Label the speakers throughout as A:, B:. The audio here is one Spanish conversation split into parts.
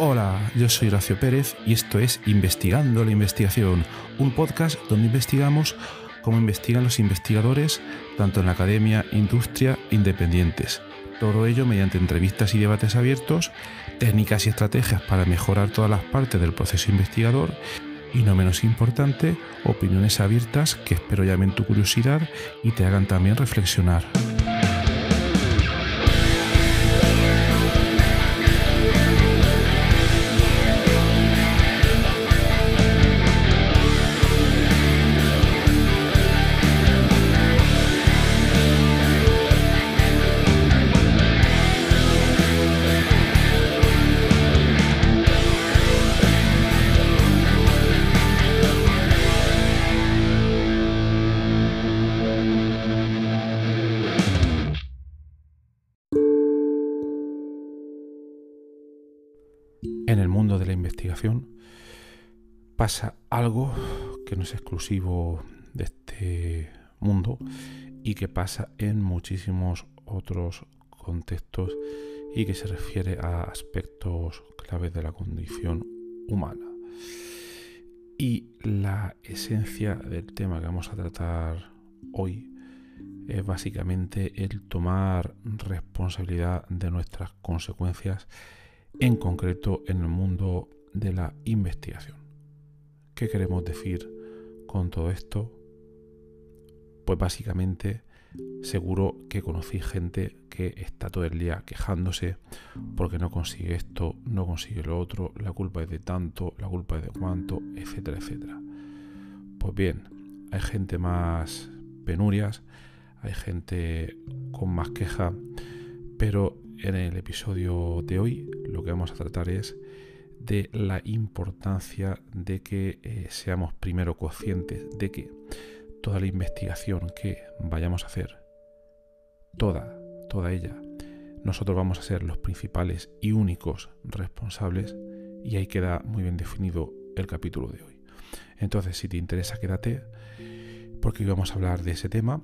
A: Hola, yo soy Horacio Pérez y esto es Investigando la Investigación, un podcast donde investigamos cómo investigan los investigadores, tanto en la academia, industria, independientes. Todo ello mediante entrevistas y debates abiertos, técnicas y estrategias para mejorar todas las partes del proceso investigador y, no menos importante, opiniones abiertas que espero llamen tu curiosidad y te hagan también reflexionar. En el mundo de la investigación pasa algo que no es exclusivo de este mundo y que pasa en muchísimos otros contextos y que se refiere a aspectos claves de la condición humana. Y la esencia del tema que vamos a tratar hoy es básicamente el tomar responsabilidad de nuestras consecuencias, en concreto en el mundo de la investigación. ¿Qué queremos decir con todo esto? Pues básicamente seguro que conocéis gente que está todo el día quejándose porque no consigue esto, no consigue lo otro, la culpa es de tanto, la culpa es de cuánto, etcétera, etcétera. Pues bien, hay gente más penurias, hay gente con más queja, pero en el episodio de hoy lo que vamos a tratar es de la importancia de que seamos primero conscientes de que toda la investigación que vayamos a hacer, toda ella, nosotros vamos a ser los principales y únicos responsables, y ahí queda muy bien definido el capítulo de hoy. Entonces, si te interesa, quédate, porque hoy vamos a hablar de ese tema.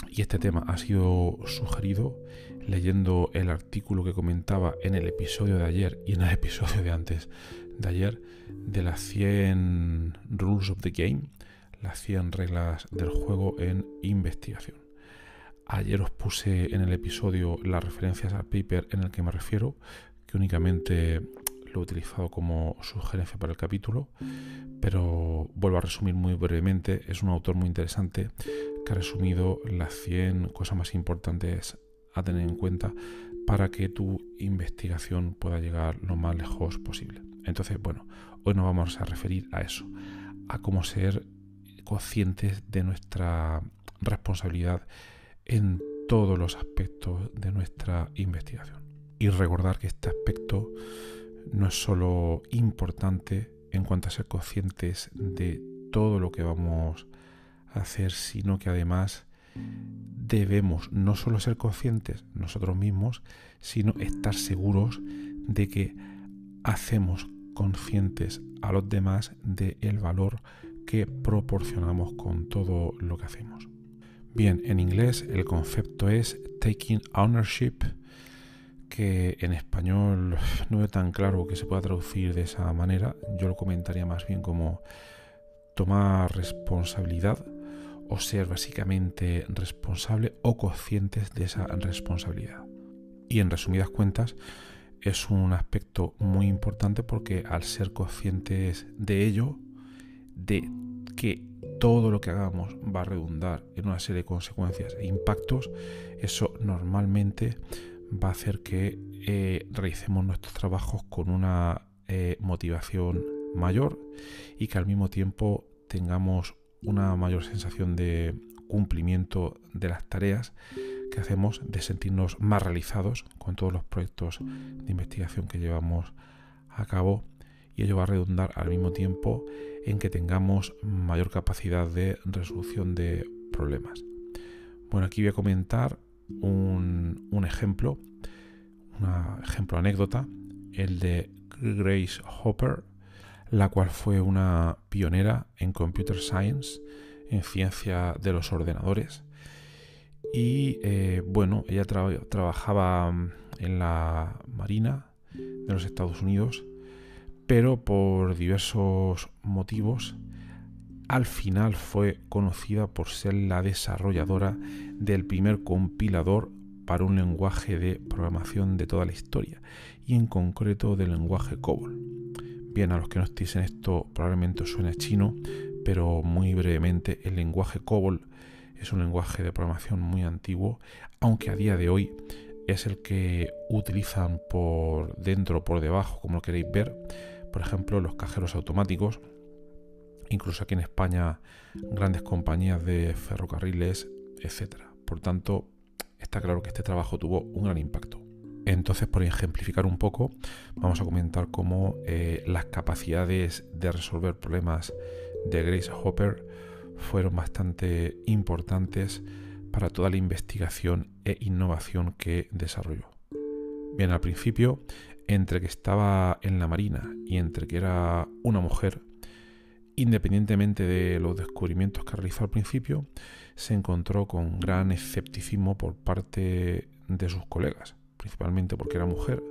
A: Y este tema ha sido sugerido leyendo el artículo que comentaba en el episodio de ayer y en el episodio de antes de ayer de las 100 Rules of the Game, las 100 reglas del juego en investigación. Ayer os puse en el episodio las referencias al paper en el que me refiero, que únicamente lo he utilizado como sugerencia para el capítulo, pero vuelvo a resumir muy brevemente. Es un autor muy interesante que ha resumido las 100 cosas más importantes a tener en cuenta para que tu investigación pueda llegar lo más lejos posible. Entonces, bueno, hoy nos vamos a referir a eso, a cómo ser conscientes de nuestra responsabilidad en todos los aspectos de nuestra investigación. Y recordar que este aspecto no es solo importante en cuanto a ser conscientes de todo lo que vamos a hacer, sino que además debemos no solo ser conscientes nosotros mismos, sino estar seguros de que hacemos conscientes a los demás del valor que proporcionamos con todo lo que hacemos. Bien, en inglés el concepto es taking ownership, que en español no veo tan claro que se pueda traducir de esa manera. Yo lo comentaría más bien como tomar responsabilidad o ser básicamente responsable o conscientes de esa responsabilidad. Y en resumidas cuentas es un aspecto muy importante porque al ser conscientes de ello, de que todo lo que hagamos va a redundar en una serie de consecuencias e impactos, eso normalmente va a hacer que realicemos nuestros trabajos con una motivación mayor y que al mismo tiempo tengamos una mayor sensación de cumplimiento de las tareas que hacemos, de sentirnos más realizados con todos los proyectos de investigación que llevamos a cabo, y ello va a redundar al mismo tiempo en que tengamos mayor capacidad de resolución de problemas. Bueno, aquí voy a comentar un ejemplo, anécdota, el de Grace Hopper, la cual fue una pionera en Computer Science, en ciencia de los ordenadores. Y ella trabajaba en la Marina de los Estados Unidos, pero por diversos motivos al final fue conocida por ser la desarrolladora del primer compilador para un lenguaje de programación de toda la historia, y en concreto del lenguaje COBOL. Bien, a los que no estéis en esto probablemente os suene chino, pero muy brevemente, el lenguaje COBOL es un lenguaje de programación muy antiguo, aunque a día de hoy es el que utilizan por dentro o por debajo, como lo queréis ver, por ejemplo, los cajeros automáticos. Incluso aquí en España, grandes compañías de ferrocarriles, etcétera. Por tanto, está claro que este trabajo tuvo un gran impacto. Entonces, por ejemplificar un poco, vamos a comentar cómo las capacidades de resolver problemas de Grace Hopper fueron bastante importantes para toda la investigación e innovación que desarrolló. Bien, al principio, entre que estaba en la Marina y entre que era una mujer, independientemente de los descubrimientos que realizó al principio, se encontró con gran escepticismo por parte de sus colegas, principalmente porque era mujer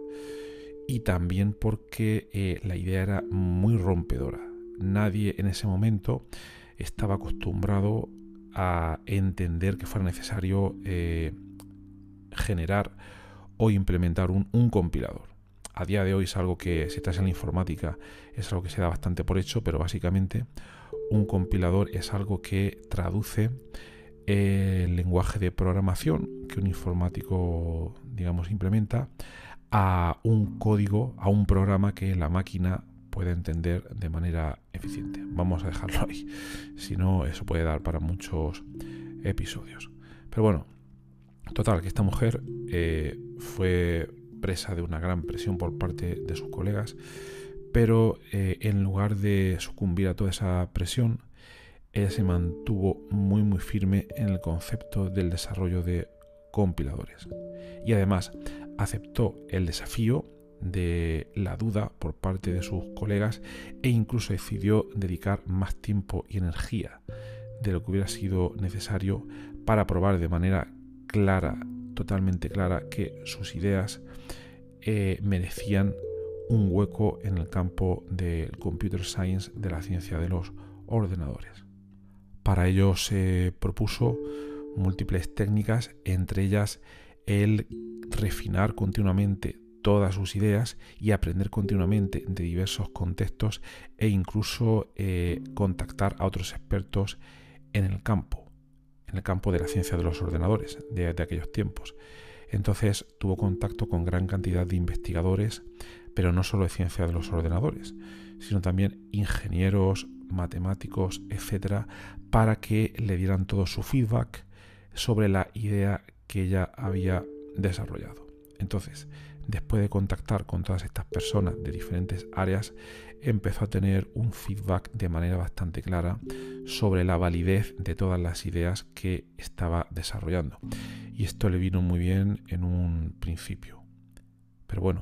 A: y también porque la idea era muy rompedora. Nadie en ese momento estaba acostumbrado a entender que fuera necesario generar o implementar un compilador. A día de hoy es algo que, si estás en la informática, es algo que se da bastante por hecho, pero básicamente un compilador es algo que traduce el lenguaje de programación que un informático, digamos, implementa a un código, a un programa que la máquina puede entender de manera eficiente. Vamos a dejarlo ahí, si no eso puede dar para muchos episodios. Pero bueno, total, que esta mujer fue presa de una gran presión por parte de sus colegas, pero en lugar de sucumbir a toda esa presión, ella se mantuvo muy firme en el concepto del desarrollo de compiladores y además aceptó el desafío de la duda por parte de sus colegas e incluso decidió dedicar más tiempo y energía de lo que hubiera sido necesario para probar de manera clara, totalmente clara, que sus ideas merecían un hueco en el campo del computer science, de la ciencia de los ordenadores. Para ello se propuso múltiples técnicas, entre ellas el refinar continuamente todas sus ideas y aprender continuamente de diversos contextos e incluso contactar a otros expertos en el campo de la ciencia de los ordenadores de aquellos tiempos. Entonces tuvo contacto con gran cantidad de investigadores, pero no solo de ciencia de los ordenadores, sino también ingenieros, matemáticos, etcétera, para que le dieran todo su feedback sobre la idea que ella había desarrollado. Entonces, después de contactar con todas estas personas de diferentes áreas, empezó a tener un feedback de manera bastante clara sobre la validez de todas las ideas que estaba desarrollando. Y esto le vino muy bien en un principio. Pero bueno,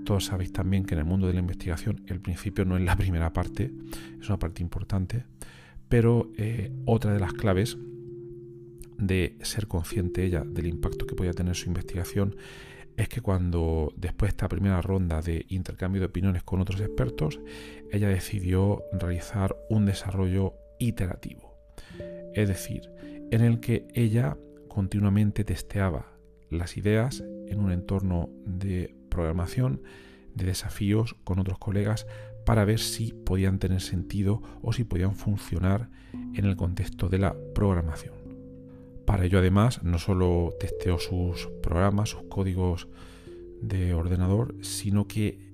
A: todos sabéis también que en el mundo de la investigación el principio no es la primera parte, es una parte importante, pero otra de las claves de ser consciente ella del impacto que podía tener su investigación es que cuando, después de esta primera ronda de intercambio de opiniones con otros expertos, ella decidió realizar un desarrollo iterativo. Es decir, en el que ella continuamente testeaba las ideas en un entorno de programación, de desafíos con otros colegas, para ver si podían tener sentido o si podían funcionar en el contexto de la programación. Para ello, además, no solo testeó sus programas, sus códigos de ordenador, sino que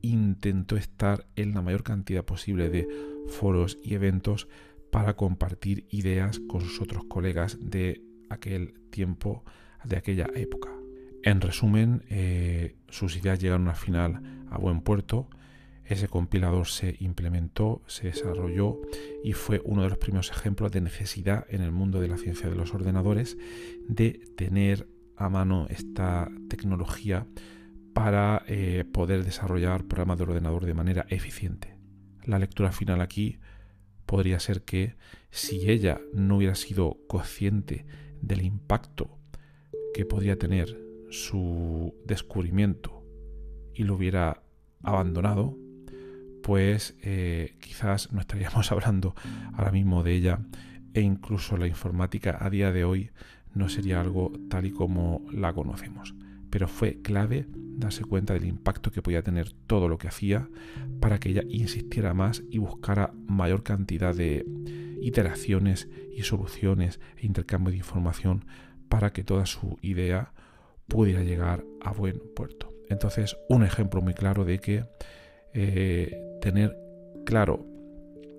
A: intentó estar en la mayor cantidad posible de foros y eventos para compartir ideas con sus otros colegas de aquel tiempo, de aquella época. En resumen, sus ideas llegaron al final a buen puerto. Ese compilador se implementó, se desarrolló y fue uno de los primeros ejemplos de necesidad en el mundo de la ciencia de los ordenadores de tener a mano esta tecnología para poder desarrollar programas de ordenador de manera eficiente. La lectura final aquí podría ser que si ella no hubiera sido consciente del impacto que podría tener su descubrimiento y lo hubiera abandonado, pues quizás no estaríamos hablando ahora mismo de ella, e incluso la informática a día de hoy no sería algo tal y como la conocemos. Pero fue clave darse cuenta del impacto que podía tener todo lo que hacía para que ella insistiera más y buscara mayor cantidad de iteraciones y soluciones e intercambio de información para que toda su idea pudiera llegar a buen puerto. Entonces, un ejemplo muy claro de que tener claro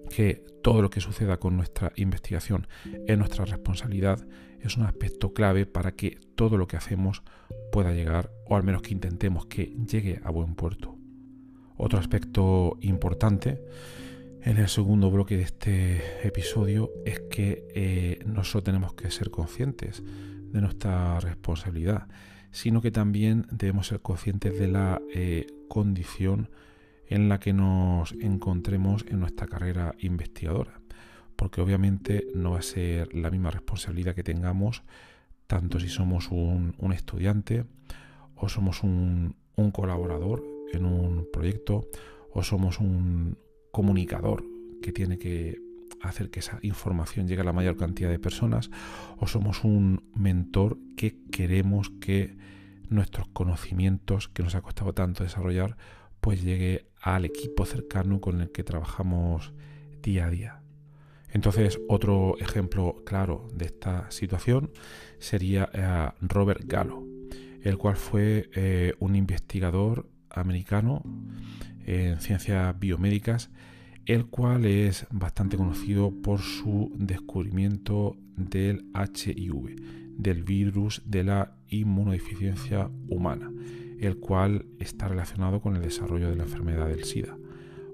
A: que todo lo que suceda con nuestra investigación es nuestra responsabilidad es un aspecto clave para que todo lo que hacemos pueda llegar, o al menos que intentemos que llegue a buen puerto. Otro aspecto importante en el segundo bloque de este episodio es que no solo tenemos que ser conscientes de nuestra responsabilidad, sino que también debemos ser conscientes de la condición en la que nos encontremos en nuestra carrera investigadora, porque obviamente no va a ser la misma responsabilidad que tengamos tanto si somos un estudiante o somos un colaborador en un proyecto o somos un comunicador que tiene que hacer que esa información llegue a la mayor cantidad de personas, o somos un mentor que queremos que nuestros conocimientos que nos ha costado tanto desarrollar pues llegue al equipo cercano con el que trabajamos día a día. Entonces, otro ejemplo claro de esta situación sería Robert Gallo, el cual fue un investigador americano en ciencias biomédicas, el cual es bastante conocido por su descubrimiento del HIV, del virus de la inmunodeficiencia humana, el cual está relacionado con el desarrollo de la enfermedad del SIDA.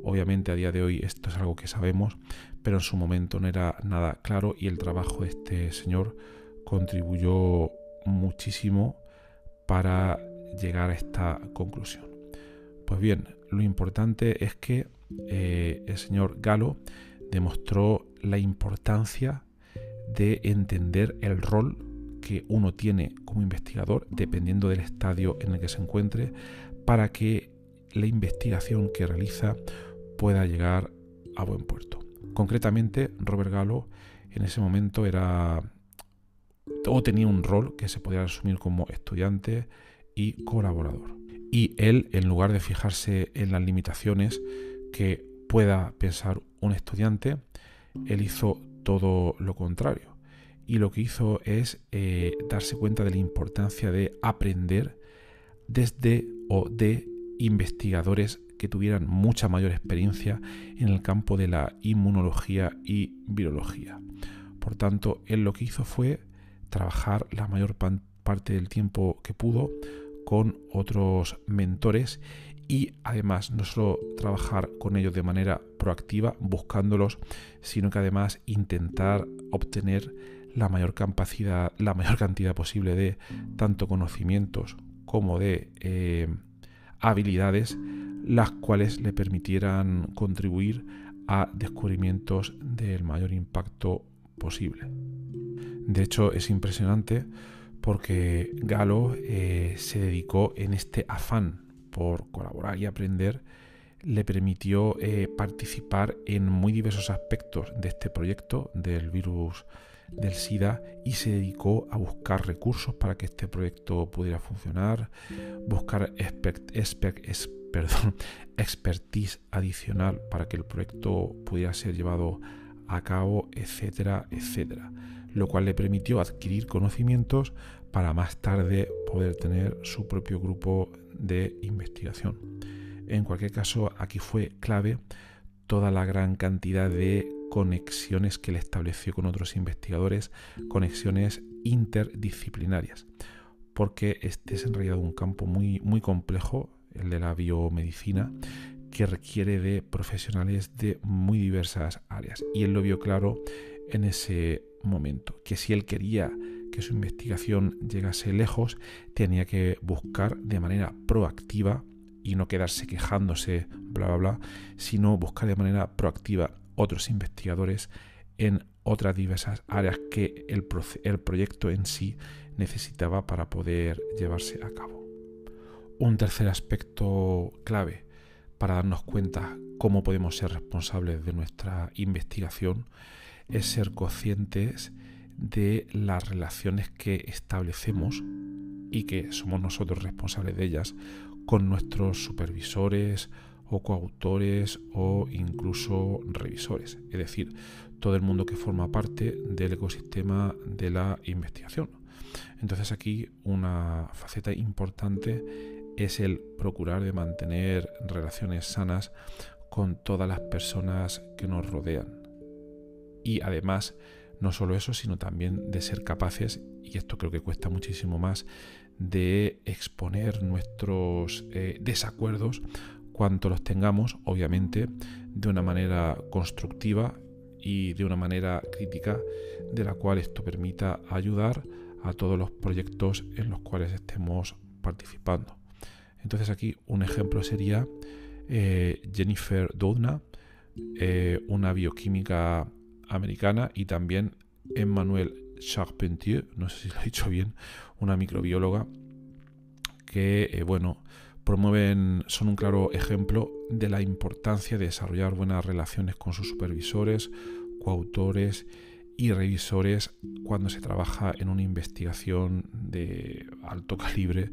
A: Obviamente a día de hoy esto es algo que sabemos, pero en su momento no era nada claro, y el trabajo de este señor contribuyó muchísimo para llegar a esta conclusión. Pues bien, lo importante es que el señor Gallo demostró la importancia de entender el rol que uno tiene como investigador dependiendo del estadio en el que se encuentre, para que la investigación que realiza pueda llegar a buen puerto. Concretamente, Robert Gallo en ese momento tenía un rol que se podía asumir como estudiante y colaborador. Y él, en lugar de fijarse en las limitaciones que pueda pensar un estudiante, él hizo todo lo contrario. Y lo que hizo es darse cuenta de la importancia de aprender desde o de investigadores que tuvieran mucha mayor experiencia en el campo de la inmunología y virología. Por tanto, él lo que hizo fue trabajar la mayor parte del tiempo que pudo con otros mentores, y además no solo trabajar con ellos de manera proactiva buscándolos, sino que además intentar obtener la mayor cantidad posible de tanto conocimientos como de habilidades, las cuales le permitieran contribuir a descubrimientos del mayor impacto posible. De hecho, es impresionante porque Gallo se dedicó, en este afán por colaborar y aprender, le permitió participar en muy diversos aspectos de este proyecto del virus del SIDA, y se dedicó a buscar recursos para que este proyecto pudiera funcionar, buscar expertise adicional para que el proyecto pudiera ser llevado a cabo, etcétera, etcétera, lo cual le permitió adquirir conocimientos para más tarde poder tener su propio grupo de investigación. En cualquier caso, aquí fue clave toda la gran cantidad de conexiones que él estableció con otros investigadores, conexiones interdisciplinarias, porque este es en realidad un campo muy, muy complejo, el de la biomedicina, que requiere de profesionales de muy diversas áreas, y él lo vio claro en ese momento, que si él quería que su investigación llegase lejos, tenía que buscar de manera proactiva y no quedarse quejándose, bla, bla, bla, sino buscar de manera proactiva otros investigadores en otras diversas áreas que el proyecto en sí necesitaba para poder llevarse a cabo. Un tercer aspecto clave para darnos cuenta cómo podemos ser responsables de nuestra investigación es ser conscientes de las relaciones que establecemos y que somos nosotros responsables de ellas con nuestros supervisores o coautores o incluso revisores, es decir, todo el mundo que forma parte del ecosistema de la investigación. Entonces aquí una faceta importante es el procurar de mantener relaciones sanas con todas las personas que nos rodean. Y además, no solo eso, sino también de ser capaces, y esto creo que cuesta muchísimo más, de exponer nuestros desacuerdos cuanto los tengamos, obviamente, de una manera constructiva y de una manera crítica, de la cual esto permita ayudar a todos los proyectos en los cuales estemos participando. Entonces aquí un ejemplo sería Jennifer Doudna, una bioquímica americana, y también Emmanuelle Charpentier, no sé si lo he dicho bien, una microbióloga que, son un claro ejemplo de la importancia de desarrollar buenas relaciones con sus supervisores, coautores y revisores cuando se trabaja en una investigación de alto calibre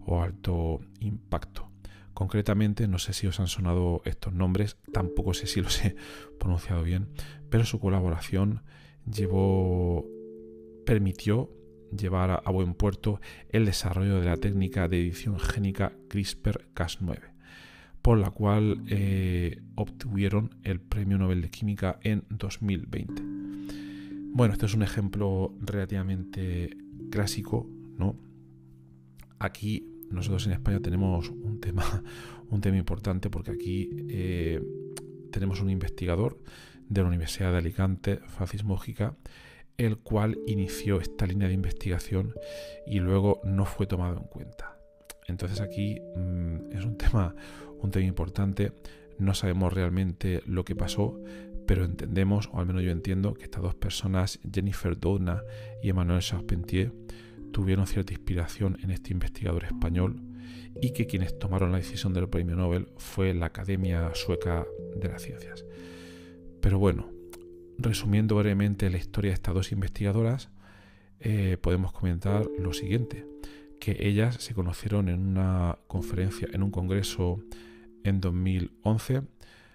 A: o alto impacto. Concretamente, no sé si os han sonado estos nombres, tampoco sé si los he pronunciado bien, pero su colaboración permitió llevar a buen puerto el desarrollo de la técnica de edición génica CRISPR-Cas9, por la cual obtuvieron el Premio Nobel de Química en 2020. Bueno, este es un ejemplo relativamente clásico, ¿no? Aquí nosotros en España tenemos un tema importante, porque aquí tenemos un investigador de la Universidad de Alicante, Francis Múgica, el cual inició esta línea de investigación y luego no fue tomado en cuenta. Entonces aquí es un tema importante. No sabemos realmente lo que pasó, pero entendemos, o al menos yo entiendo, que estas dos personas, Jennifer Doudna y Emmanuelle Charpentier, tuvieron cierta inspiración en este investigador español, y que quienes tomaron la decisión del premio Nobel fue la Academia Sueca de las Ciencias. Pero bueno, resumiendo brevemente la historia de estas dos investigadoras, podemos comentar lo siguiente, que ellas se conocieron en una conferencia, en un congreso en 2011,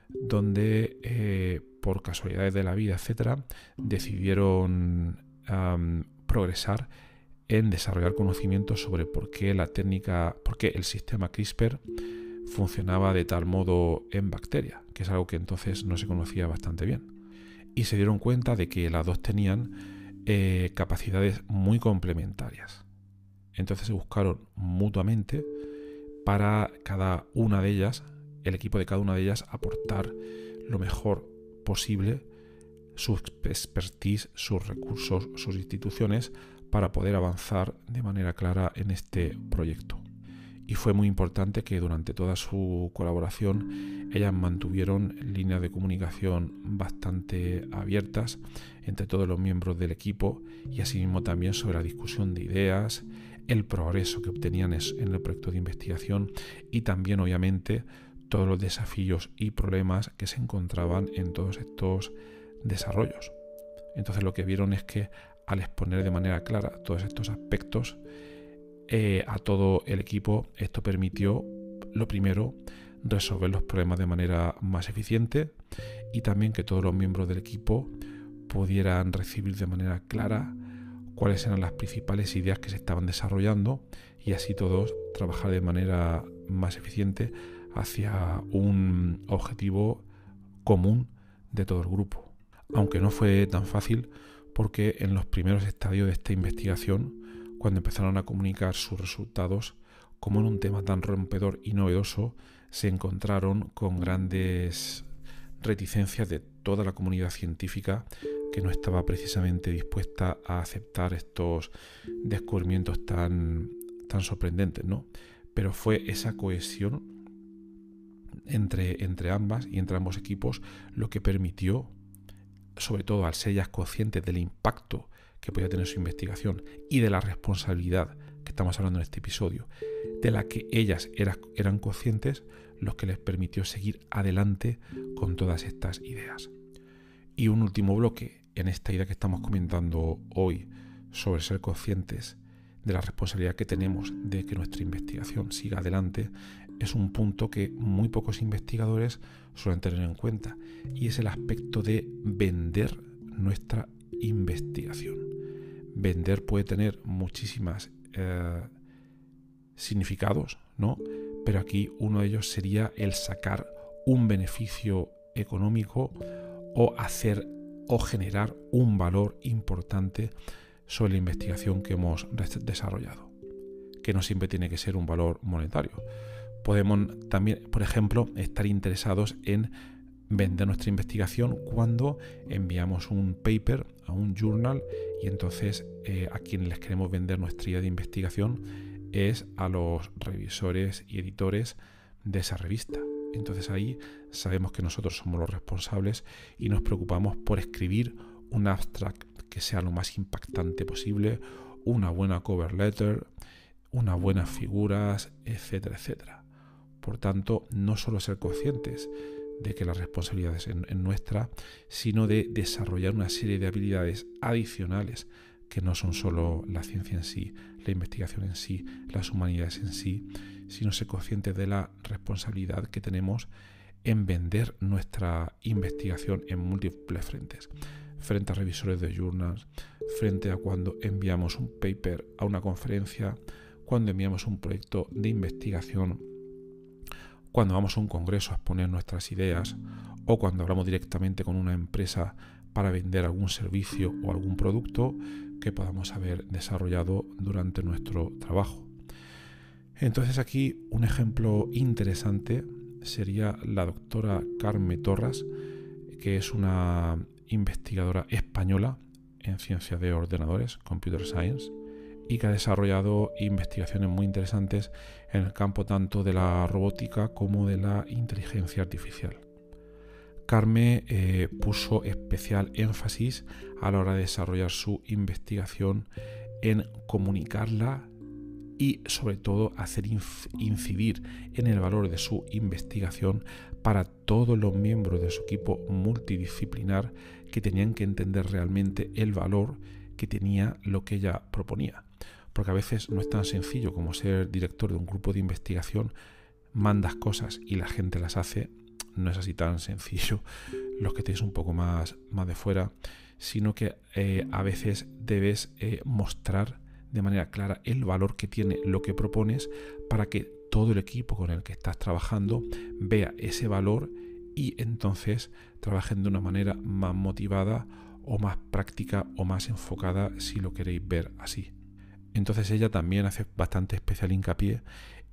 A: donde por casualidades de la vida, etcétera, decidieron progresar en desarrollar conocimientos sobre por qué el sistema CRISPR funcionaba de tal modo en bacterias, que es algo que entonces no se conocía bastante bien. Y se dieron cuenta de que las dos tenían capacidades muy complementarias. Entonces se buscaron mutuamente para cada una de ellas, el equipo de cada una de ellas, aportar lo mejor posible su expertise, sus recursos, sus instituciones, para poder avanzar de manera clara en este proyecto. Y fue muy importante que durante toda su colaboración ellas mantuvieron líneas de comunicación bastante abiertas entre todos los miembros del equipo, y asimismo también sobre la discusión de ideas, el progreso que obtenían en el proyecto de investigación, y también obviamente todos los desafíos y problemas que se encontraban en todos estos desarrollos. Entonces lo que vieron es que al exponer de manera clara todos estos aspectos a todo el equipo, esto permitió, lo primero, resolver los problemas de manera más eficiente, y también que todos los miembros del equipo pudieran recibir de manera clara cuáles eran las principales ideas que se estaban desarrollando, y así todos trabajar de manera más eficiente hacia un objetivo común de todo el grupo. Aunque no fue tan fácil, porque en los primeros estadios de esta investigación, cuando empezaron a comunicar sus resultados, como en un tema tan rompedor y novedoso, se encontraron con grandes reticencias de toda la comunidad científica, que no estaba precisamente dispuesta a aceptar estos descubrimientos tan sorprendentes, ¿no? Pero fue esa cohesión entre ambas y entre ambos equipos lo que permitió, sobre todo al ser ellas conscientes del impacto que podía tener su investigación y de la responsabilidad que estamos hablando en este episodio, de la que ellas eran conscientes, lo que les permitió seguir adelante con todas estas ideas. Y un último bloque en esta idea que estamos comentando hoy sobre ser conscientes de la responsabilidad que tenemos de que nuestra investigación siga adelante, es un punto que muy pocos investigadores suelen tener en cuenta, y es el aspecto de vender nuestra investigación. Vender puede tener muchísimas significados, ¿no? Pero aquí uno de ellos sería el sacar un beneficio económico o generar un valor importante sobre la investigación que hemos desarrollado, que no siempre tiene que ser un valor monetario. Podemos también, por ejemplo, estar interesados en vender nuestra investigación cuando enviamos un paper a un journal, y entonces a quien les queremos vender nuestra idea de investigación es a los revisores y editores de esa revista. Entonces ahí sabemos que nosotros somos los responsables y nos preocupamos por escribir un abstract que sea lo más impactante posible, una buena cover letter, unas buenas figuras, etcétera, etcétera. Por tanto, no solo ser conscientes de que la responsabilidad es en nuestra, sino de desarrollar una serie de habilidades adicionales que no son solo la ciencia en sí, la investigación en sí, las humanidades en sí, sino ser conscientes de la responsabilidad que tenemos en vender nuestra investigación en múltiples frentes. Frente a revisores de journals, frente a cuando enviamos un paper a una conferencia, cuando enviamos un proyecto de investigación, cuando vamos a un congreso a exponer nuestras ideas, o cuando hablamos directamente con una empresa para vender algún servicio o algún producto que podamos haber desarrollado durante nuestro trabajo. Entonces aquí un ejemplo interesante sería la doctora Carme Torras, que es una investigadora española en ciencia de ordenadores, Computer Science, y que ha desarrollado investigaciones muy interesantes en el campo tanto de la robótica como de la inteligencia artificial. Carme puso especial énfasis a la hora de desarrollar su investigación en comunicarla y sobre todo hacer incidir en el valor de su investigación para todos los miembros de su equipo multidisciplinar, que tenían que entender realmente el valor que tenía lo que ella proponía. Porque a veces no es tan sencillo como ser director de un grupo de investigación, mandas cosas y la gente las hace. No es así tan sencillo, los que tenéis un poco más de fuera, sino que a veces debes mostrar de manera clara el valor que tiene lo que propones para que todo el equipo con el que estás trabajando vea ese valor y entonces trabajen de una manera más motivada o más práctica o más enfocada, si lo queréis ver así. Entonces ella también hace bastante especial hincapié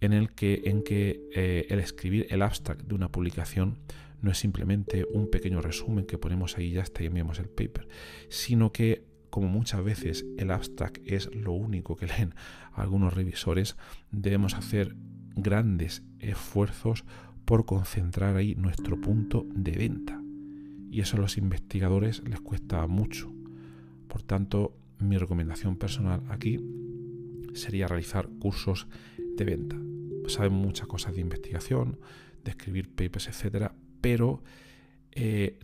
A: en que el escribir el abstract de una publicación no es simplemente un pequeño resumen que ponemos ahí y ya está y enviamos el paper, sino que, como muchas veces el abstract es lo único que leen algunos revisores, debemos hacer grandes esfuerzos por concentrar ahí nuestro punto de venta. Y eso a los investigadores les cuesta mucho. Por tanto, mi recomendación personal aquí sería realizar cursos de venta. Saben muchas cosas de investigación, de escribir papers, etcétera, pero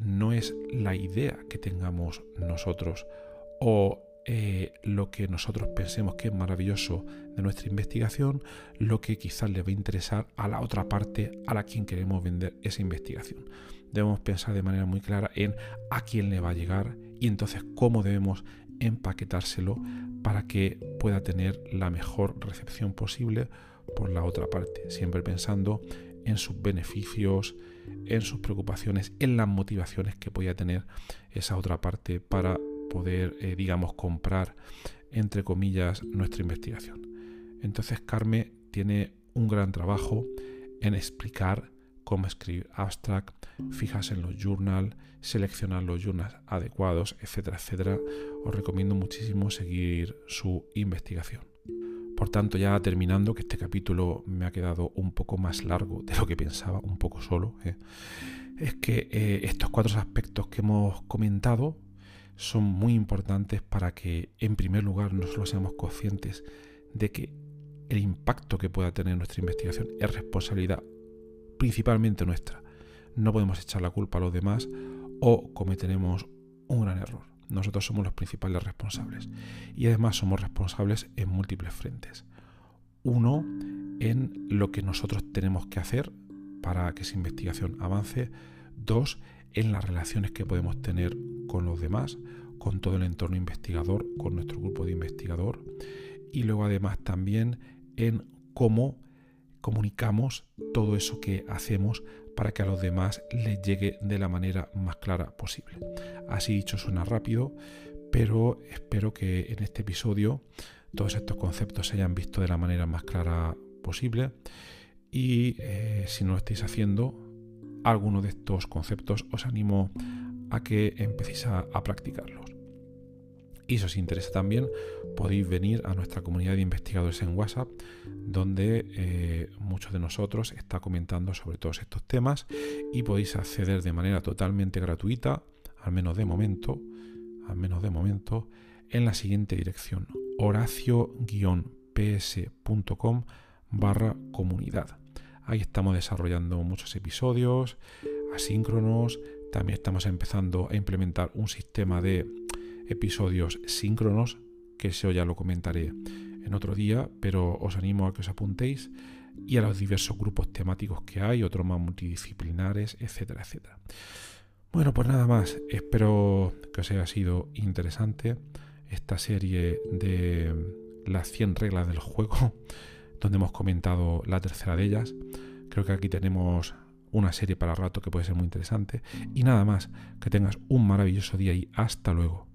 A: no es la idea que tengamos nosotros o lo que nosotros pensemos que es maravilloso de nuestra investigación lo que quizás le va a interesar a la otra parte a la quien queremos vender esa investigación. Debemos pensar de manera muy clara en a quién le va a llegar y entonces cómo debemos empaquetárselo para que pueda tener la mejor recepción posible por la otra parte, siempre pensando en sus beneficios, en sus preocupaciones, en las motivaciones que podía tener esa otra parte para poder, comprar, entre comillas, nuestra investigación. Entonces Carme tiene un gran trabajo en explicar cómo escribir abstract, fijarse en los journals, seleccionar los journals adecuados, etcétera, etcétera. Os recomiendo muchísimo seguir su investigación. Por tanto, ya terminando, que este capítulo me ha quedado un poco más largo de lo que pensaba, un poco solo, es que estos 4 aspectos que hemos comentado son muy importantes para que, en primer lugar, no solo seamos conscientes de que el impacto que pueda tener nuestra investigación es responsabilidad principalmente nuestra. No podemos echar la culpa a los demás o cometeremos un gran error. Nosotros somos los principales responsables y además somos responsables en múltiples frentes. Uno, en lo que nosotros tenemos que hacer para que esa investigación avance. Dos, en las relaciones que podemos tener con los demás, con todo el entorno investigador, con nuestro grupo de investigador. Y luego además también en cómo comunicamos todo eso que hacemos para que a los demás les llegue de la manera más clara posible. Así dicho suena rápido, pero espero que en este episodio todos estos conceptos se hayan visto de la manera más clara posible y si no lo estáis haciendo alguno de estos conceptos, os animo a que empecéis a practicarlos. Y si os interesa también, podéis venir a nuestra comunidad de investigadores en WhatsApp, donde muchos de nosotros está comentando sobre todos estos temas y podéis acceder de manera totalmente gratuita, al menos de momento, en la siguiente dirección: horacio-ps.com/comunidad. Ahí estamos desarrollando muchos episodios asíncronos. También estamos empezando a implementar un sistema de episodios síncronos, que eso ya lo comentaré en otro día, pero os animo a que os apuntéis, y a los diversos grupos temáticos que hay, otros más multidisciplinares, etcétera, etcétera. Bueno, pues nada más. Espero que os haya sido interesante esta serie de las 100 reglas del juego, donde hemos comentado la tercera de ellas. Creo que aquí tenemos una serie para rato que puede ser muy interesante. Y nada más, que tengas un maravilloso día y hasta luego.